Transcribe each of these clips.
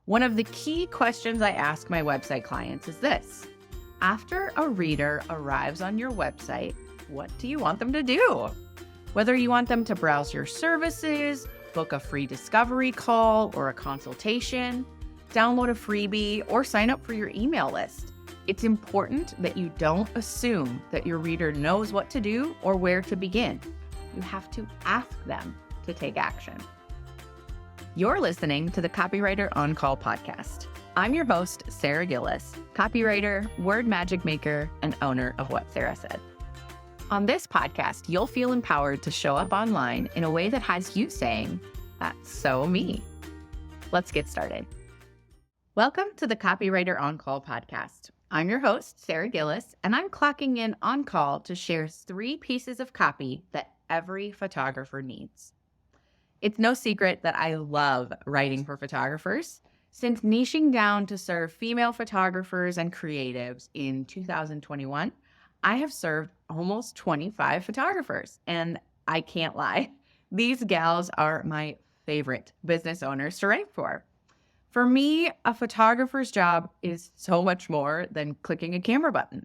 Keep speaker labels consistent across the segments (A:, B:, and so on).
A: One of the key questions I ask my website clients is this: after a reader arrives on your website, what do you want them to do? Whether you want them to browse your services, book a free discovery call or a consultation, download a freebie, or sign up for your email list, it's important that you don't assume that your reader knows what to do or where to begin. You have to ask them to take action. You're listening to the Copywriter On Call podcast. I'm your host, Sarah Gillis, copywriter, word magic maker, and owner of What Sarah Said. On this podcast, you'll feel empowered to show up online in a way that has you saying, "That's so me." Let's get started. Welcome to the Copywriter On Call podcast. I'm your host, Sarah Gillis, and I'm clocking in on call to share 3 pieces of copy that every photographer needs. It's no secret that I love writing for photographers. Since niching down to serve female photographers and creatives in 2021, I have served almost 25 photographers, and I can't lie, these gals are my favorite business owners to write for. For me, a photographer's job is so much more than clicking a camera button.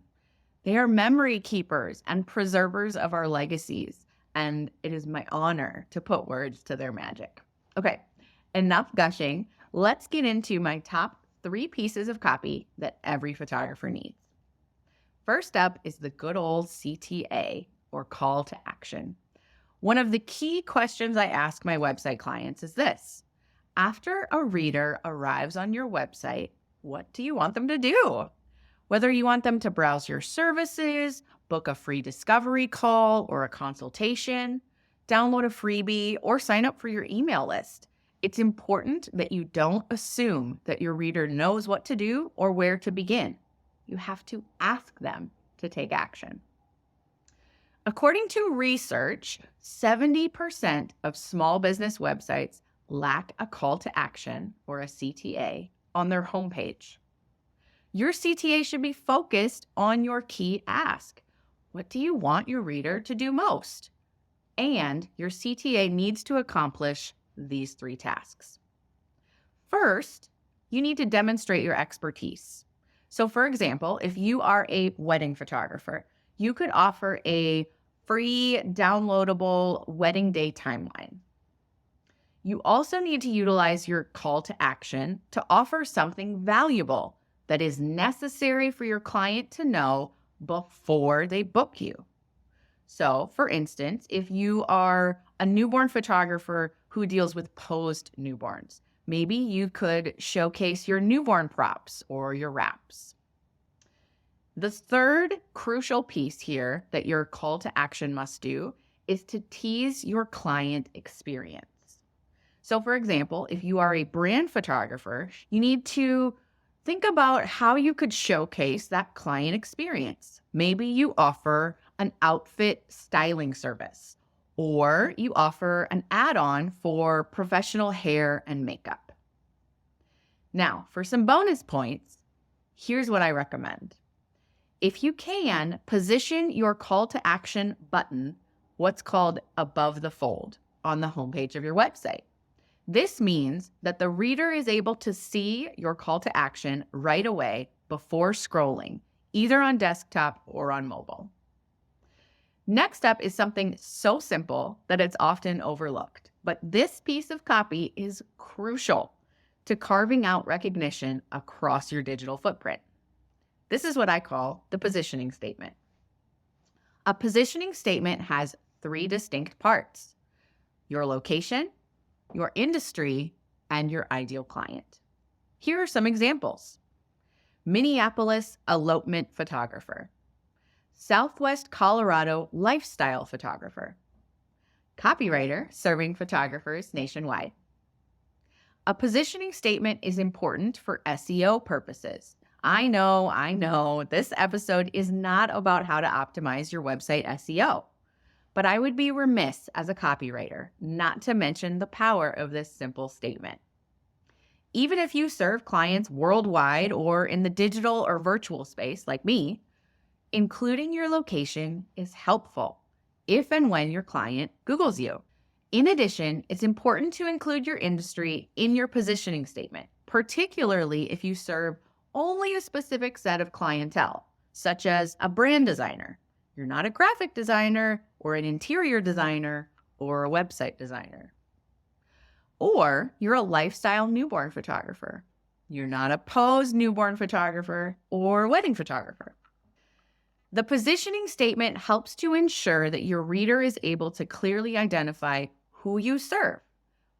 A: They are memory keepers and preservers of our legacies, and it is my honor to put words to their magic. Okay, enough gushing. Let's get into my top 3 pieces of copy that every photographer needs. First up is the good old CTA, or call to action. One of the key questions I ask my website clients is this: after a reader arrives on your website, what do you want them to do? Whether you want them to browse your services, book a free discovery call or a consultation, download a freebie, or sign up for your email list, it's important that you don't assume that your reader knows what to do or where to begin. You have to ask them to take action. According to research, 70% of small business websites lack a call to action, or a CTA, on their homepage. Your CTA should be focused on your key ask. What do you want your reader to do most? And your CTA needs to accomplish these 3 tasks. First, you need to demonstrate your expertise. So for example, if you are a wedding photographer, you could offer a free downloadable wedding day timeline. You also need to utilize your call to action to offer something valuable that is necessary for your client to know before they book you. So, for instance, if you are a newborn photographer who deals with posed newborns, maybe you could showcase your newborn props or your wraps. The third crucial piece here that your call to action must do is to tease your client experience. So for example, if you are a brand photographer, you need to think about how you could showcase that client experience. Maybe you offer an outfit styling service, or you offer an add-on for professional hair and makeup. Now, for some bonus points, here's what I recommend. If you can, position your call to action button, what's called above the fold, on the homepage of your website. This means that the reader is able to see your call to action right away before scrolling, either on desktop or on mobile. Next up is something so simple that it's often overlooked, but this piece of copy is crucial to carving out recognition across your digital footprint. This is what I call the positioning statement. A positioning statement has 3 distinct parts: your location, your industry, and your ideal client. Here are some examples. Minneapolis elopement photographer. Southwest Colorado lifestyle photographer. Copywriter serving photographers nationwide. A positioning statement is important for SEO purposes. I know, this episode is not about how to optimize your website SEO. But I would be remiss as a copywriter not to mention the power of this simple statement. Even if you serve clients worldwide or in the digital or virtual space like me, including your location is helpful if and when your client Googles you. In addition, it's important to include your industry in your positioning statement, particularly if you serve only a specific set of clientele, such as a brand designer. You're not a graphic designer or an interior designer or a website designer. Or you're a lifestyle newborn photographer. You're not a pose newborn photographer or wedding photographer. The positioning statement helps to ensure that your reader is able to clearly identify who you serve,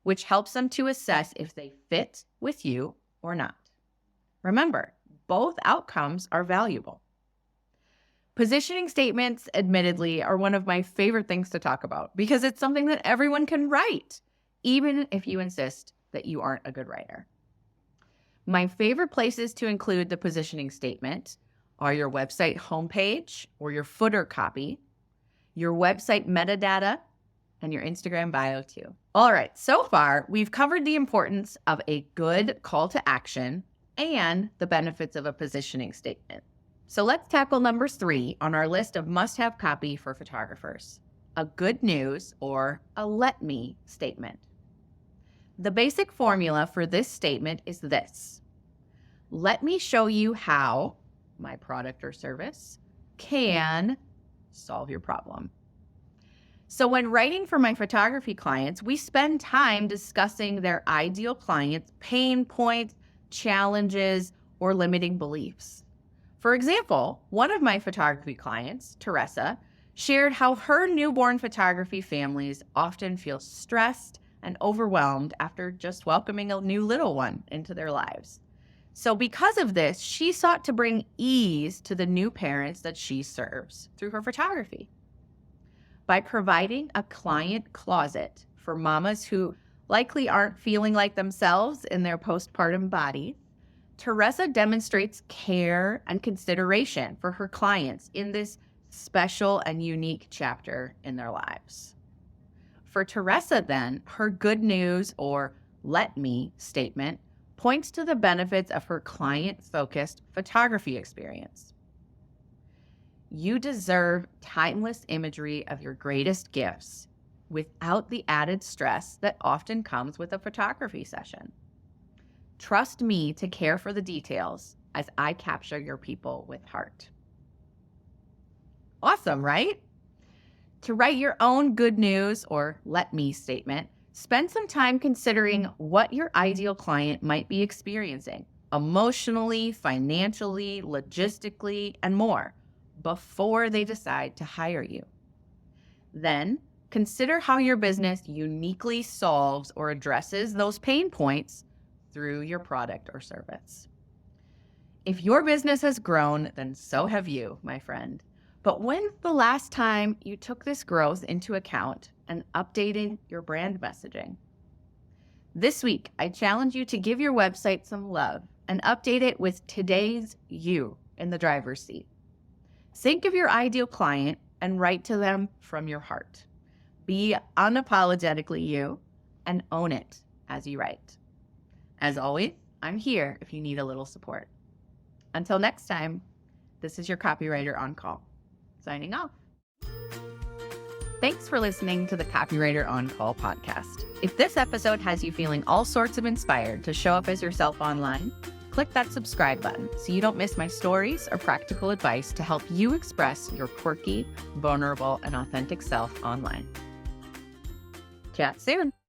A: which helps them to assess if they fit with you or not. Remember, both outcomes are valuable. Positioning statements, admittedly, are one of my favorite things to talk about because it's something that everyone can write, even if you insist that you aren't a good writer. My favorite places to include the positioning statement are your website homepage or your footer copy, your website metadata, and your Instagram bio too. All right, so far we've covered the importance of a good call to action and the benefits of a positioning statement. So let's tackle number 3 on our list of must-have copy for photographers, a good news or a let me statement. The basic formula for this statement is this: let me show you how my product or service can solve your problem. So when writing for my photography clients, we spend time discussing their ideal clients' pain points, challenges, or limiting beliefs. For example, one of my photography clients, Teresa, shared how her newborn photography families often feel stressed and overwhelmed after just welcoming a new little one into their lives. So because of this, she sought to bring ease to the new parents that she serves through her photography. By providing a client closet for mamas who likely aren't feeling like themselves in their postpartum body, Teresa demonstrates care and consideration for her clients in this special and unique chapter in their lives. For Teresa, then, her good news or let me statement points to the benefits of her client-focused photography experience. You deserve timeless imagery of your greatest gifts without the added stress that often comes with a photography session. Trust me to care for the details as I capture your people with heart. Awesome, right? To write your own good news or let me statement, spend some time considering what your ideal client might be experiencing emotionally, financially, logistically, and more before they decide to hire you. Then, consider how your business uniquely solves or addresses those pain points through your product or service. If your business has grown, then so have you, my friend. But when's the last time you took this growth into account and updated your brand messaging? This week, I challenge you to give your website some love and update it with today's you in the driver's seat. Think of your ideal client and write to them from your heart. Be unapologetically you and own it as you write. As always, I'm here if you need a little support. Until next time, this is your copywriter on call. Signing off. Thanks for listening to the Copywriter on Call podcast. If this episode has you feeling all sorts of inspired to show up as yourself online, click that subscribe button so you don't miss my stories or practical advice to help you express your quirky, vulnerable, and authentic self online. Chat soon.